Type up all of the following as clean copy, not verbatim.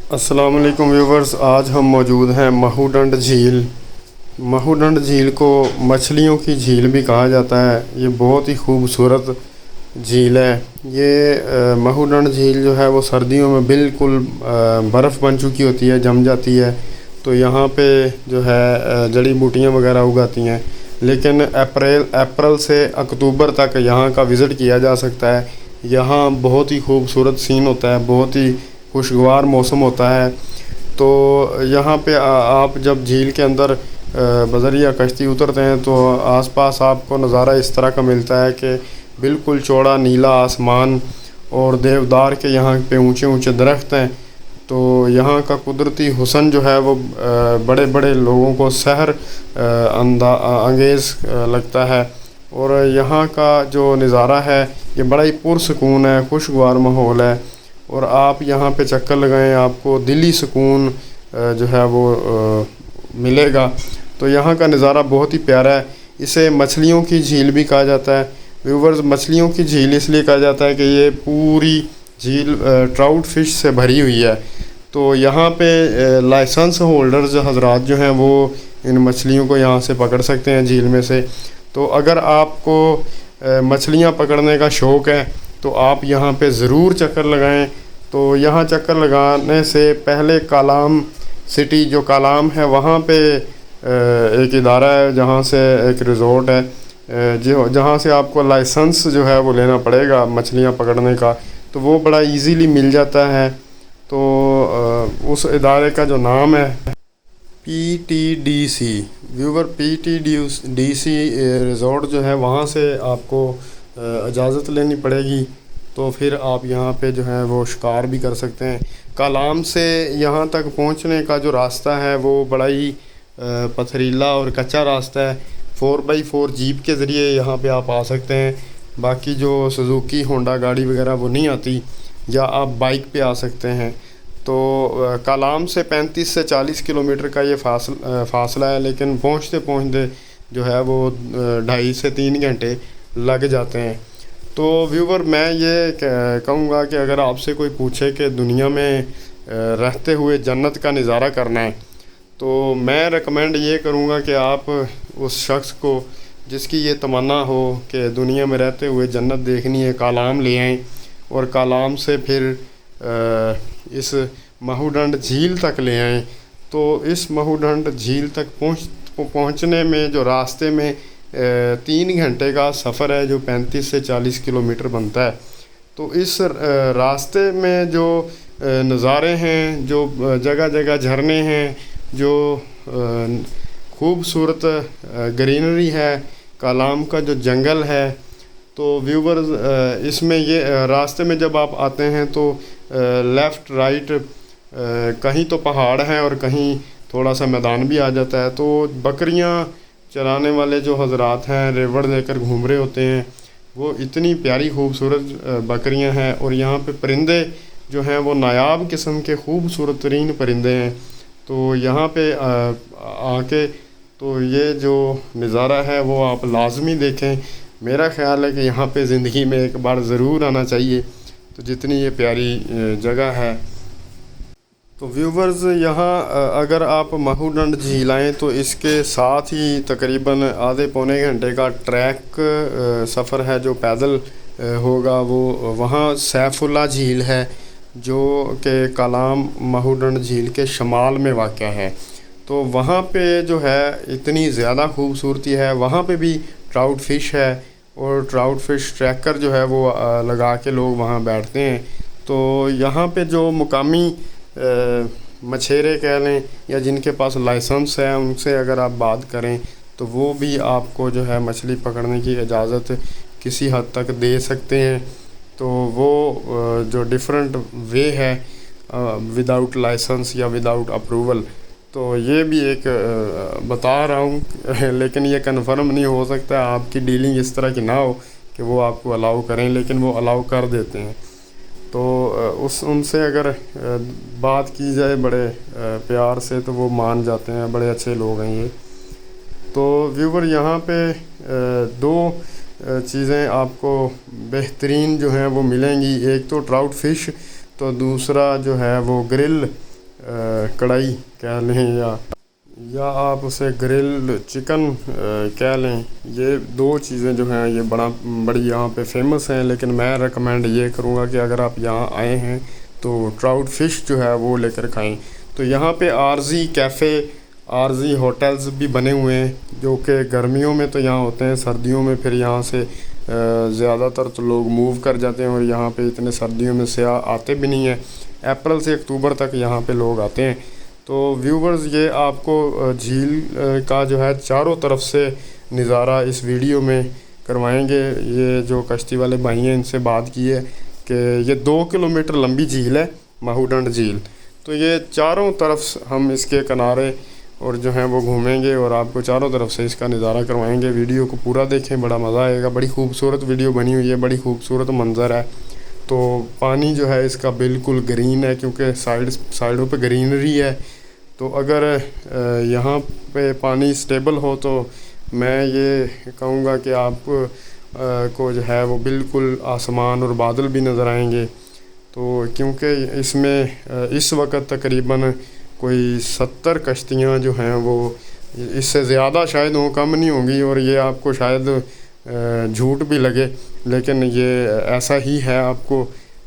अस्सलाम वालेकुम व्यूवर्स। आज हम मौजूद हैं महूडंड झील। महूडंड झील को मछलियों की झील भी कहा जाता है। ये बहुत ही खूबसूरत झील है। ये महूडंड झील जो है वो सर्दियों में बिल्कुल बर्फ़ बन चुकी होती है, जम जाती है। तो यहाँ पे जो है जड़ी बूटियाँ वगैरह उगाती हैं। लेकिन अप्रैल से अक्टूबर तक यहाँ का विज़िट किया जा सकता है। यहाँ बहुत ही खूबसूरत सीन होता है, बहुत ही खुशगवार मौसम होता है। तो यहाँ पे आप जब झील के अंदर बज़रिया कश्ती उतरते हैं तो आसपास आपको नज़ारा इस तरह का मिलता है कि बिल्कुल चौड़ा नीला आसमान और देवदार के यहाँ पे ऊंचे ऊंचे दरख्त हैं। तो यहाँ का कुदरती हुस्न जो है वो बड़े बड़े लोगों को सहर अंगेज़ लगता है। और यहाँ का जो नज़ारा है ये बड़ा ही पुरसकून है, खुशगवार माहौल है। और आप यहाँ पे चक्कर लगाएं, आपको दिली सुकून जो है वो मिलेगा। तो यहाँ का नज़ारा बहुत ही प्यारा है। इसे मछलियों की झील भी कहा जाता है। व्यूवर्स, मछलियों की झील इसलिए कहा जाता है कि ये पूरी झील ट्राउट फिश से भरी हुई है। तो यहाँ पे लाइसेंस होल्डर्स हजरात जो हैं वो इन मछलियों को यहाँ से पकड़ सकते हैं झील में से। तो अगर आपको मछलियाँ पकड़ने का शौक़ है तो आप यहाँ पे ज़रूर चक्कर लगाएं। तो यहाँ चक्कर लगाने से पहले कालाम सिटी जो कालाम है वहाँ पे एक इदारा है, जहाँ से एक रिज़ोर्ट है जो जहाँ से आपको लाइसेंस जो है वो लेना पड़ेगा मछलियाँ पकड़ने का। तो वो बड़ा इजीली मिल जाता है। तो उस इदारे का जो नाम है PTDC। व्यूवर, PTDC रिज़ोर्ट जो है वहाँ से आपको इजाज़त लेनी पड़ेगी। तो फिर आप यहाँ पे जो है वो शिकार भी कर सकते हैं। कालाम से यहाँ तक पहुँचने का जो रास्ता है वो बड़ा ही पथरीला और कच्चा रास्ता है। 4x4 जीप के ज़रिए यहाँ पे आप आ सकते हैं। बाकी जो सुजुकी होंडा गाड़ी वगैरह वो नहीं आती, या आप बाइक पे आ सकते हैं। तो कालाम से 35 से 40 किलोमीटर का ये फासला है, लेकिन पहुँचते पहुँचते जो है वो 2.5 से 3 घंटे लग जाते हैं। तो व्यूवर, मैं ये कहूँगा कि अगर आपसे कोई पूछे कि दुनिया में रहते हुए जन्नत का नज़ारा करना है, तो मैं रेकमेंड ये करूँगा कि आप उस शख्स को जिसकी ये तमन्ना हो कि दुनिया में रहते हुए जन्नत देखनी है, कालाम ले आएँ। और कालाम से फिर इस महूडंड झील तक ले आएँ। तो इस महूडंड झील तक पहुँचने में जो रास्ते में 3 घंटे का सफ़र है, जो 35 से 40 किलोमीटर बनता है। तो इस रास्ते में जो नज़ारे हैं, जो जगह जगह झरने हैं, जो खूबसूरत ग्रीनरी है, कालाम का जो जंगल है। तो व्यूवर्स, इसमें ये रास्ते में जब आप आते हैं तो लेफ़्ट राइट कहीं तो पहाड़ हैं और कहीं थोड़ा सा मैदान भी आ जाता है। तो बकरियां चराने वाले जो हजरात हैं रेवड़ लेकर घूम रहे होते हैं, वो इतनी प्यारी खूबसूरत बकरियां हैं। और यहाँ पे परिंदे जो हैं वो नायाब किस्म के खूबसूरत तरीन परिंदे हैं। तो यहाँ पे आके तो ये जो नज़ारा है वो आप लाजमी देखें। मेरा ख़्याल है कि यहाँ पे ज़िंदगी में एक बार ज़रूर आना चाहिए। तो जितनी ये प्यारी जगह है। तो व्यूवर्स, यहाँ अगर आप महूडंड झील आएँ तो इसके साथ ही तकरीबन आधे पौने घंटे का ट्रैक सफ़र है जो पैदल होगा। वो वहाँ सैफुल्ला झील है जो कि कालाम महूडंड झील के शमाल में वाक़या है। तो वहाँ पे जो है इतनी ज़्यादा खूबसूरती है। वहाँ पे भी ट्राउट फ़िश है और ट्राउट फ़िश ट्रैकर जो है वो लगा के लोग वहाँ बैठते हैं। तो यहाँ पे जो मुकामी मछेरे कह लें या जिनके पास लाइसेंस है, उनसे अगर आप बात करें तो वो भी आपको जो है मछली पकड़ने की इजाज़त किसी हद तक दे सकते हैं। तो वो जो डिफरेंट वे है विदाउट लाइसेंस या विदाउट अप्रूवल, तो ये भी एक बता रहा हूँ लेकिन ये कंफर्म नहीं हो सकता। आपकी डीलिंग इस तरह की ना हो कि वो आपको अलाउ करें, लेकिन वो अलाउ कर देते हैं। तो उनसे अगर बात की जाए बड़े प्यार से तो वो मान जाते हैं। बड़े अच्छे लोग हैं ये। तो व्यूवर, यहाँ पे 2 चीज़ें आपको बेहतरीन जो हैं वो मिलेंगी। एक तो ट्राउट फ़िश, तो दूसरा जो है वो ग्रिल कढ़ाई कह लें या आप उसे ग्रिल चिकन कह लें। ये दो चीज़ें जो हैं ये बड़ी यहाँ पे फेमस हैं। लेकिन मैं रेकमेंड ये करूँगा कि अगर आप यहाँ आए हैं तो ट्राउट फ़िश जो है वो लेकर खाएं। तो यहाँ पे आरज़ी कैफ़े, आरज़ी होटल्स भी बने हुए हैं जो कि गर्मियों में तो यहाँ होते हैं, सर्दियों में फिर यहाँ से ज़्यादातर तो लोग मूव कर जाते हैं और यहाँ पे इतने सर्दियों में से आते भी नहीं हैं। अप्रैल से अक्टूबर तक यहाँ पे लोग आते हैं। तो व्यूवर्स, ये आपको झील का जो है चारों तरफ से नज़ारा इस वीडियो में करवाएंगे। ये जो कश्ती वाले भाई हैं इनसे बात की है कि ये 2 किलोमीटर लंबी झील है माहूडंड झील। तो ये चारों तरफ हम इसके किनारे और जो हैं वो घूमेंगे और आपको चारों तरफ से इसका नज़ारा करवाएंगे। वीडियो को पूरा देखें, बड़ा मज़ा आएगा। बड़ी खूबसूरत वीडियो बनी हुई है, बड़ी खूबसूरत मंज़र है। तो पानी जो है इसका बिल्कुल ग्रीन है क्योंकि साइडों पे ग्रीनरी है। तो अगर यहाँ पे पानी स्टेबल हो तो मैं ये कहूँगा कि आप को जो है वो बिल्कुल आसमान और बादल भी नज़र आएंगे। तो क्योंकि इसमें इस वक्त तकरीबन कोई 70 कश्तियाँ जो हैं वो, इससे ज़्यादा शायद हो, कम नहीं होंगी। और ये आपको शायद झूठ भी लगे लेकिन ये ऐसा ही है। आपको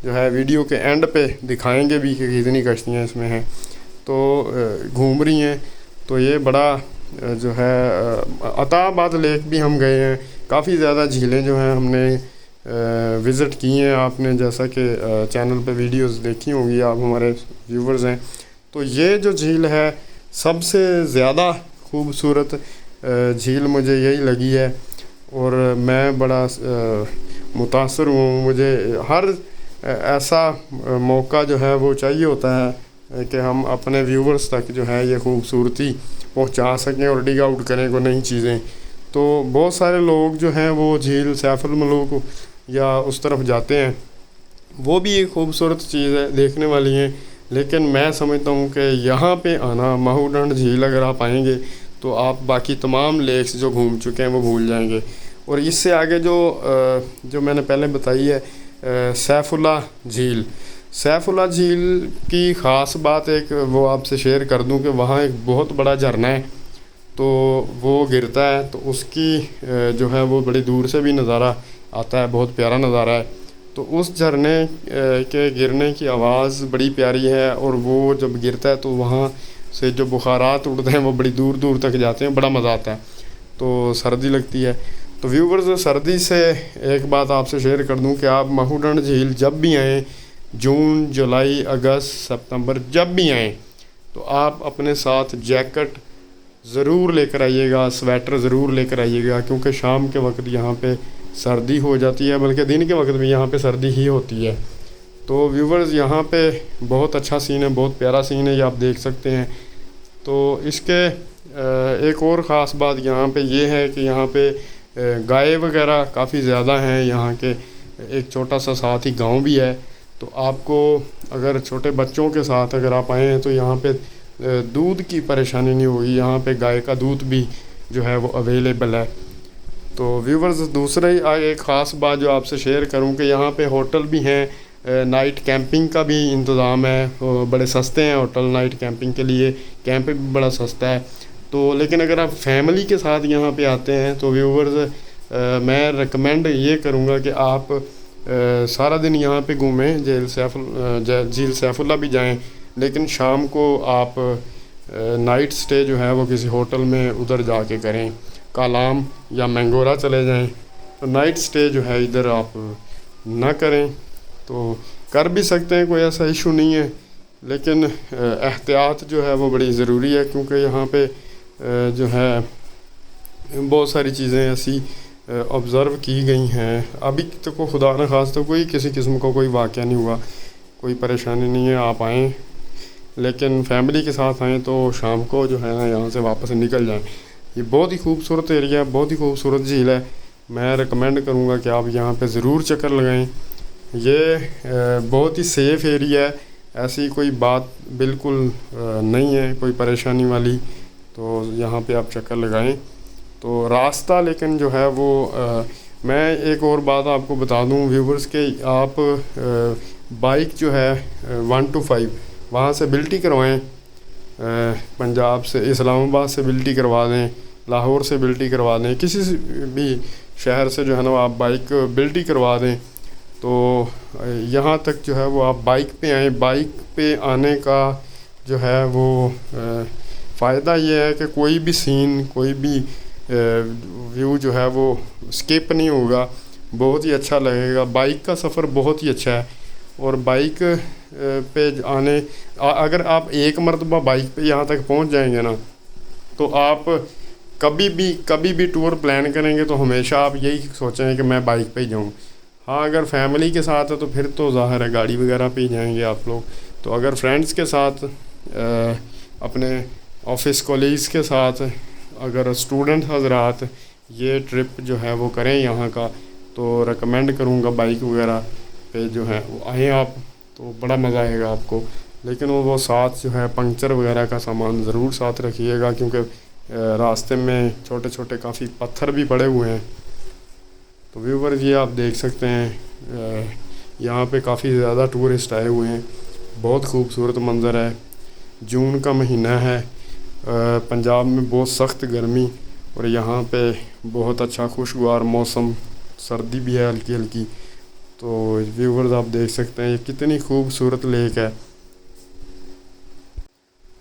जो है वीडियो के एंड पे दिखाएंगे भी कि कितनी कश्तियाँ इसमें हैं तो घूम रही हैं। तो ये बड़ा जो है अताबाद लेक भी हम गए हैं। काफ़ी ज़्यादा झीलें जो हैं हमने विज़िट की हैं। आपने जैसा कि चैनल पे वीडियोस देखी होंगी, आप हमारे व्यूवर्स हैं। तो ये जो झील है सबसे ज़्यादा खूबसूरत झील मुझे यही लगी है और मैं बड़ा मुतासर हूँ। मुझे हर ऐसा मौका जो है वो चाहिए होता है कि हम अपने व्यूवर्स तक जो है ये खूबसूरती पहुंचा सकें और डिग आउट करें को नई चीज़ें। तो बहुत सारे लोग जो हैं वो झील सैफ अल मलूक या उस तरफ जाते हैं, वो भी एक खूबसूरत चीज़ है, देखने वाली है। लेकिन मैं समझता हूँ कि यहाँ पे आना, माहूडंड झील अगर आप आएंगे तो आप बाकी तमाम लेक्स जो घूम चुके हैं वो भूल जाएंगे। और इससे आगे जो मैंने पहले बताई है सैफुल्ला झील, सैफुल्ला झील की ख़ास बात एक वो आपसे शेयर कर दूं कि वहाँ एक बहुत बड़ा झरना है। तो वो गिरता है तो उसकी जो है वो बड़ी दूर से भी नज़ारा आता है, बहुत प्यारा नज़ारा है। तो उस झरने के गिरने की आवाज़ बड़ी प्यारी है और वो जब गिरता है तो वहाँ से जो बुखारात उड़ते हैं वो बड़ी दूर दूर तक जाते हैं, बड़ा मज़ा आता है। तो सर्दी लगती है। तो व्यूवर्स, सर्दी से एक बात आपसे शेयर कर दूं कि आप माहूडंड झील जब भी आएँ, जून, जुलाई, अगस्त, सितंबर, जब भी आएँ तो आप अपने साथ जैकेट ज़रूर लेकर आइएगा, स्वेटर ज़रूर लेकर आइएगा क्योंकि शाम के वक्त यहाँ पे सर्दी हो जाती है, बल्कि दिन के वक्त भी यहाँ पे सर्दी ही होती है। तो व्यूवर्स, यहाँ पे बहुत अच्छा सीन है, बहुत प्यारा सीन है, ये आप देख सकते हैं। तो इसके एक और ख़ास बात यहाँ पे ये है कि यहाँ पे गाय वगैरह काफ़ी ज़्यादा हैं यहाँ के। एक छोटा सा साथ ही गांव भी है। तो आपको अगर छोटे बच्चों के साथ अगर आप आए हैं तो यहाँ पे दूध की परेशानी नहीं होगी। यहाँ पे गाय का दूध भी जो है वो अवेलेबल है। तो व्यूवर्स, दूसरा ही एक ख़ास बात जो आपसे शेयर करूँ कि यहाँ पे होटल भी हैं, नाइट कैंपिंग का भी इंतज़ाम है। बड़े सस्ते हैं होटल नाइट कैंपिंग के लिए, कैंप भी बड़ा सस्ता है। तो लेकिन अगर आप फैमिली के साथ यहाँ पे आते हैं तो व्यूवर्स मैं रिकमेंड ये करूँगा कि आप सारा दिन यहाँ पे घूमें, झील सैफुल्ला भी जाएं, लेकिन शाम को आप नाइट स्टे जो है वो किसी होटल में उधर जाके करें। कालाम या मैंगोरा चले जाएं। तो नाइट स्टे जो है इधर आप ना करें। तो कर भी सकते हैं, कोई ऐसा इशू नहीं है, लेकिन एहतियात जो है वो बड़ी ज़रूरी है क्योंकि यहाँ पे जो है बहुत सारी चीज़ें ऐसी ऑब्ज़र्व की गई हैं। अभी तो को खुदा न खास तो कोई किसी किस्म का कोई वाक़या नहीं हुआ, कोई परेशानी नहीं है। आप आएँ, लेकिन फैमिली के साथ आएँ तो शाम को जो है ना यहाँ से वापस निकल जाएँ। ये बहुत ही खूबसूरत एरिया है, बहुत ही खूबसूरत झील है। मैं रिकमेंड करूँगा कि आप यहाँ पे ज़रूर चक्कर लगाएं। ये बहुत ही सेफ़ एरिया है, ऐसी कोई बात बिल्कुल नहीं है कोई परेशानी वाली। तो यहाँ पे आप चक्कर लगाएं। तो रास्ता लेकिन जो है वो मैं एक और बात आपको बता दूं व्यूवर्स के, आप बाइक जो है 1 to 5 वहाँ से बिल्टी करवाएं, पंजाब से, इस्लामाबाद से बिल्टी करवा दें, लाहौर से बिल्टी करवा दें, किसी से भी शहर से जो है ना आप बाइक बिल्टी करवा दें। तो यहाँ तक जो है वो आप बाइक पे आएँ। बाइक पे आने का जो है वो फ़ायदा ये है कि कोई भी सीन, कोई भी व्यू जो है वो स्किप नहीं होगा, बहुत ही अच्छा लगेगा। बाइक का सफ़र बहुत ही अच्छा है। और बाइक पे अगर आप एक मरतबा बाइक पे यहाँ तक पहुँच जाएंगे ना, तो आप कभी भी टूर प्लान करेंगे तो हमेशा आप यही सोचेंगे कि मैं बाइक पे ही जाऊँ। हाँ, अगर फैमिली के साथ है तो फिर तो ज़ाहिर है गाड़ी वगैरह पे ही जाएंगे आप लोग। तो अगर फ्रेंड्स के साथ, अपने ऑफिस कॉलीग्स के साथ, अगर स्टूडेंट हजरात ये ट्रिप जो है वो करें यहाँ का, तो रेकमेंड करूँगा बाइक वगैरह पे जो है वो आएँ आप, तो बड़ा मज़ा आएगा आपको। लेकिन वो साथ जो है पंक्चर वगैरह का सामान ज़रूर साथ रखिएगा, क्योंकि रास्ते में छोटे छोटे काफ़ी पत्थर भी पड़े हुए हैं। तो व्यूवर्स ये आप देख सकते हैं, यहाँ पे काफ़ी ज़्यादा टूरिस्ट आए हुए हैं। बहुत खूबसूरत मंज़र है। जून का महीना है, पंजाब में बहुत सख्त गर्मी, और यहाँ पे बहुत अच्छा खुशगवार मौसम, सर्दी भी है हल्की हल्की। तो व्यूवर्स आप देख सकते हैं ये कितनी खूबसूरत लेक है।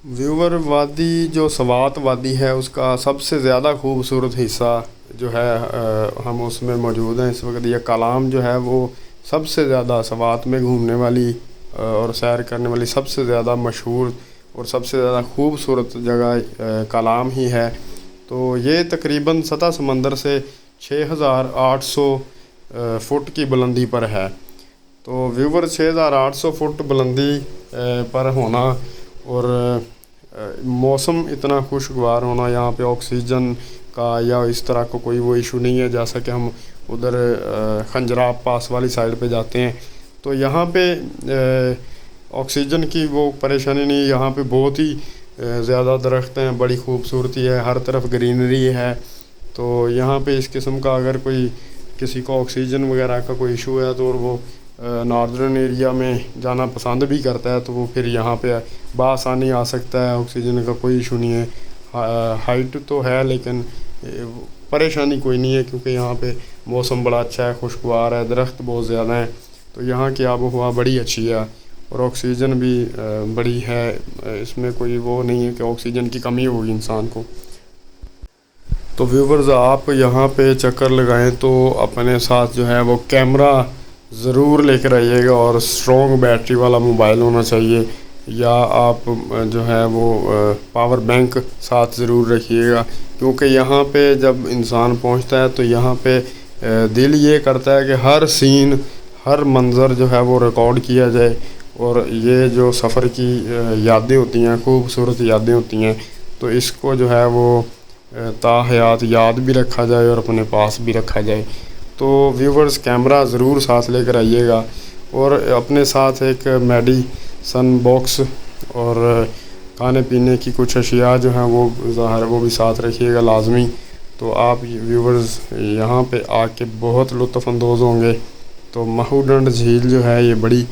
व्यूवर वादी जो सवात वादी है उसका सबसे ज़्यादा खूबसूरत हिस्सा जो है, हम उसमें मौजूद हैं इस वक्त। यह कलाम जो है वो सबसे ज़्यादा सवात में घूमने वाली और सैर करने वाली सबसे ज़्यादा मशहूर और सबसे ज़्यादा खूबसूरत जगह कलाम ही है। तो ये तकरीबन सतह समंदर से 6800 फुट की बुलंदी पर है। तो व्यूवर 6800 फुट बुलंदी पर होना और मौसम इतना खुशगवार होना, यहाँ पे ऑक्सीजन का या इस तरह का कोई वो इशू नहीं है। जैसा कि हम उधर खंजराब पास वाली साइड पे जाते हैं तो यहाँ पे ऑक्सीजन की वो परेशानी नहीं। यहाँ पे बहुत ही ज़्यादा दरख्त हैं, बड़ी खूबसूरती है, हर तरफ ग्रीनरी है। तो यहाँ पे इस किस्म का अगर कोई किसी को ऑक्सीजन वगैरह का कोई इशू है तो वो नॉर्दर्न एरिया में जाना पसंद भी करता है, तो वो फिर यहाँ पे बआसानी आ सकता है। ऑक्सीजन का कोई इशू नहीं है। हाइट तो है लेकिन परेशानी कोई नहीं है, क्योंकि यहाँ पे मौसम बड़ा अच्छा है, खुशगवार है, दरख्त बहुत ज़्यादा हैं। तो यहाँ की आबो हवा बड़ी अच्छी है और ऑक्सीजन भी बड़ी है। इसमें कोई वो नहीं है कि ऑक्सीजन की कमी होगी इंसान को। तो व्यूवर्स आप यहाँ पे चक्कर लगाएं तो अपने साथ जो है वो कैमरा ज़रूर लेकर आइएगा, और स्ट्रॉन्ग बैटरी वाला मोबाइल होना चाहिए, या आप जो है वो पावर बैंक साथ ज़रूर रखिएगा। क्योंकि यहाँ पे जब इंसान पहुँचता है तो यहाँ पे दिल ये करता है कि हर सीन, हर मंज़र जो है वो रिकॉर्ड किया जाए, और ये जो सफ़र की यादें होती हैं, खूबसूरत यादें होती हैं, तो इसको जो है वो ताहयात याद भी रखा जाए और अपने पास भी रखा जाए। तो व्यूवर्स कैमरा ज़रूर साथ लेकर आइएगा, और अपने साथ एक मेडिसन बॉक्स और खाने पीने की कुछ अशिया जो हैं वो ज़ाहिर वो भी साथ रखिएगा लाजमी। तो आप व्यूवर्स यहाँ पे आके बहुत लुत्फ़ अंदोज़ होंगे। तो महूडंड झील जो है ये बड़ी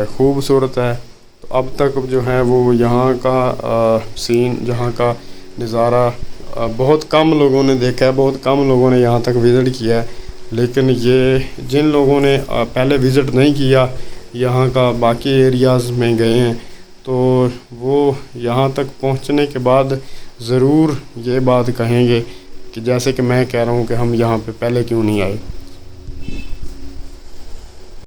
खूबसूरत है। तो अब तक जो है वो यहाँ का सीन, जहाँ का नज़ारा बहुत कम लोगों ने देखा है, बहुत कम लोगों ने यहाँ तक विज़िट किया है। लेकिन ये जिन लोगों ने पहले विज़िट नहीं किया, यहाँ का बाकी एरियाज़ में गए हैं, तो वो यहाँ तक पहुँचने के बाद ज़रूर ये बात कहेंगे कि जैसे कि मैं कह रहा हूँ कि हम यहाँ पे पहले क्यों नहीं आए।